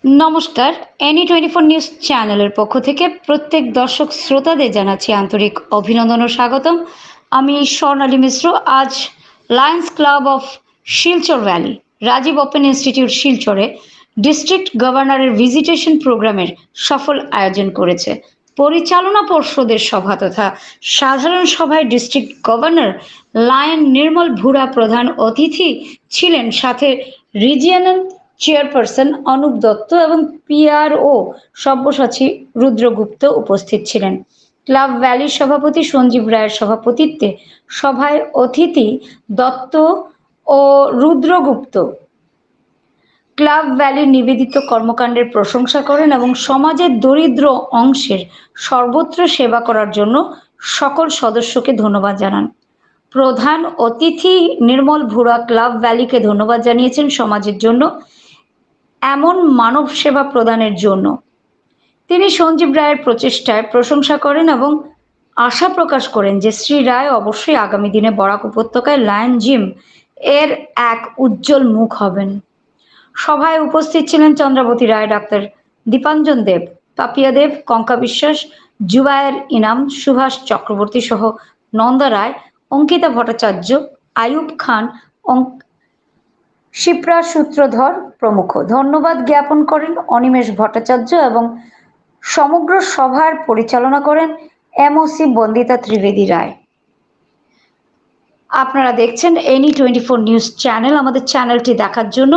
নমস্কার, NE24 news চ্যানেলের পক্ষ থেকে প্রত্যেক দর্শক শ্রোতাদের জানাচ্ছি আন্তরিক অভিনন্দন ও স্বাগতম। আমি স্বর্ণালী মিশ্র। আজ Lions Club of Silchar valley, Rajiv open institute শিলচরে ডিস্ট্রিক্ট গভর্নরের ভিজিটেশন প্রোগ্রামের সফল আয়োজন করেছে। পরিচালনা পর্ষদের সভা তথা সাধারণ সভায় ডিস্ট্রিক্ট গভর্নর লায়ন নির্মল ভুরা প্রধান অতিথি ছিলেন, সাথে রিজিয়নাল চেয়ারপারসন অনুপ দত্ত এবং PRO সব্যসাচী রুদ্রগুপ্ত উপস্থিত ছিলেন। ক্লাব ভ্যালির সভাপতি সঞ্জীব রায়ের সভাপতিত্বে সভায় অতিথি দত্ত ও রুদ্রগুপ্ত ক্লাব ভ্যালির নিবেদিত কর্মকাণ্ডের প্রশংসা করেন এবং সমাজের দরিদ্র অংশের সর্বত্র সেবা করার জন্য সকল সদস্যকে ধন্যবাদ জানান। প্রধান অতিথি নির্মল ভুরা ক্লাব ভ্যালিকে ধন্যবাদ জানিয়েছেন সমাজের জন্য এমন মানব সেবা প্রদানের জন্য। তিনি সঞ্জীব রায়ের প্রচেষ্টায় প্রশংসা করেন এবং আশা প্রকাশ করেন যে শ্রী রায় অবশ্যই আগামী দিনে বরাক উপত্যকায় লায়ন জিম এর এক উজ্জ্বল মুখ হবেন। সভায় উপস্থিত ছিলেন চন্দ্রাবতী রায়, ডাক্তার দীপাঞ্জন দেব, পাপিয়া দেব, কঙ্কা বিশ্বাস, জুবায়ের ইনাম, সুভাষ চক্রবর্তী সহ নন্দা রায়, অঙ্কিতা ভট্টাচার্য, আয়ুব খান, শিপ্রা সূত্রধর প্রমুখ। ধন্যবাদ জ্ঞাপন করেন অনিমেষ ভট্টাচার্য এবং সমগ্র সভার পরিচালনা করেন MOC বন্দিতা ত্রিবেদী রায়। আপনারা দেখছেন NE24 নিউজ চ্যানেল। আমাদের চ্যানেলটি দেখার জন্য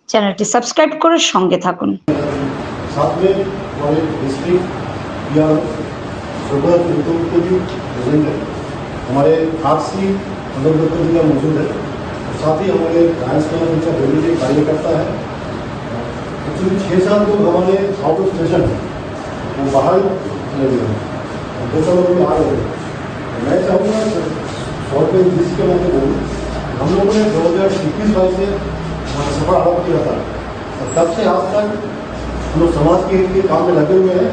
চ্যানেলটি সাবস্ক্রাইব করে সঙ্গে থাকুন। हमारे खासी अनुप दत्त जी का मौजूद है, साथ ही हमारे लायंस क्लब जिनका दिल्ली के कार्यकर्ता है। एक्चुअली 6 साल तो हमारे आउट ऑफ स्टेशन है, वो बाहर चले गए हैं, 2 साल भी आ गए। मैं चाहूँगा शॉर्ट में जिसके मैं बोलूँ, हम लोगों ने 2021 से सफर आरम्भ किया था और तब से आज तक हम लोग समाज के हित के काम में लगे हुए हैं।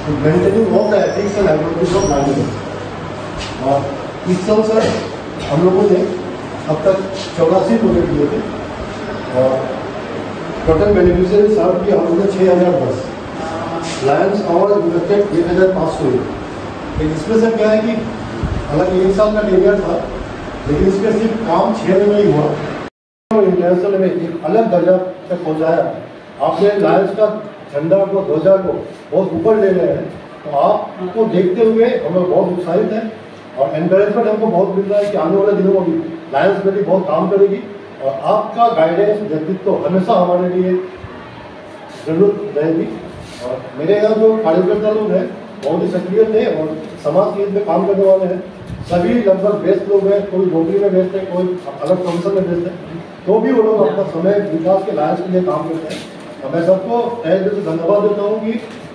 तो maintaining of the ethics and activities of Lions. और इस साल सर हम लोगों ने अब तक 84 प्रोजेक्ट किए थे और टोटल बेनिफिशियरी सर्व किया हम लोगों ने 6010। लायंस अवार्ड इन्वेस्टेड 1500 हुए। इसमें से क्या है कि हालांकि 1 साल का टेन्योर था, लेकिन इसमें सिर्फ काम 6 में ही हुआ। इंटरनेशनल में एक अलग दर्जा तक पहुँचाया। आपने लायंस का झंडा को, ध्वजा को बहुत ऊपर ले गए हैं, तो आपको देखते हुए हमें बहुत उत्साहित है और एनकरेजमेंट हमको बहुत मिल रहा है कि आने वाले दिनों में भी लायंस में भी बहुत काम करेगी और आपका गाइडेंस, नेतृत्व हमेशा हमारे लिए जरूरत रहेगी। और मेरे यहाँ जो कार्यकर्ता लोग हैं बहुत ही सक्रिय थे और समाज के हित में काम करने वाले हैं। सभी लगभग व्यस्त लोग हैं, कोई नौकरी में व्यस्त है, कोई अलग प्रोफेशन में व्यस्त है, तो भी वो लोग अपना समय विकास के लायंस के लिए काम करते हैं। और मैं सबको तहे दिल से धन्यवाद देता हूँ कि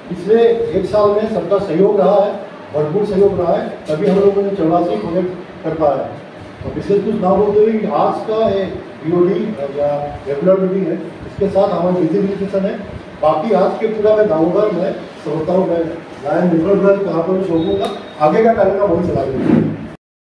पिछले 1 साल में सबका सहयोग रहा है, भरपूर सहयोग रहा है, तभी हम लोगों ने 84 प्रोजेक्ट कर पाया। और विशेष कुछ ना बोलते हुए कि आज का एक BOD या रेगुलर मीटिंग है, इसके साथ हमारी विजिबिलिटेशन है। बाकी आज के पूरा मैं दामोदर में समझता हूँ, मैं लायन निकल कहाँ पर शोरूम का आगे का कार्यक्रम वही चला देंगे।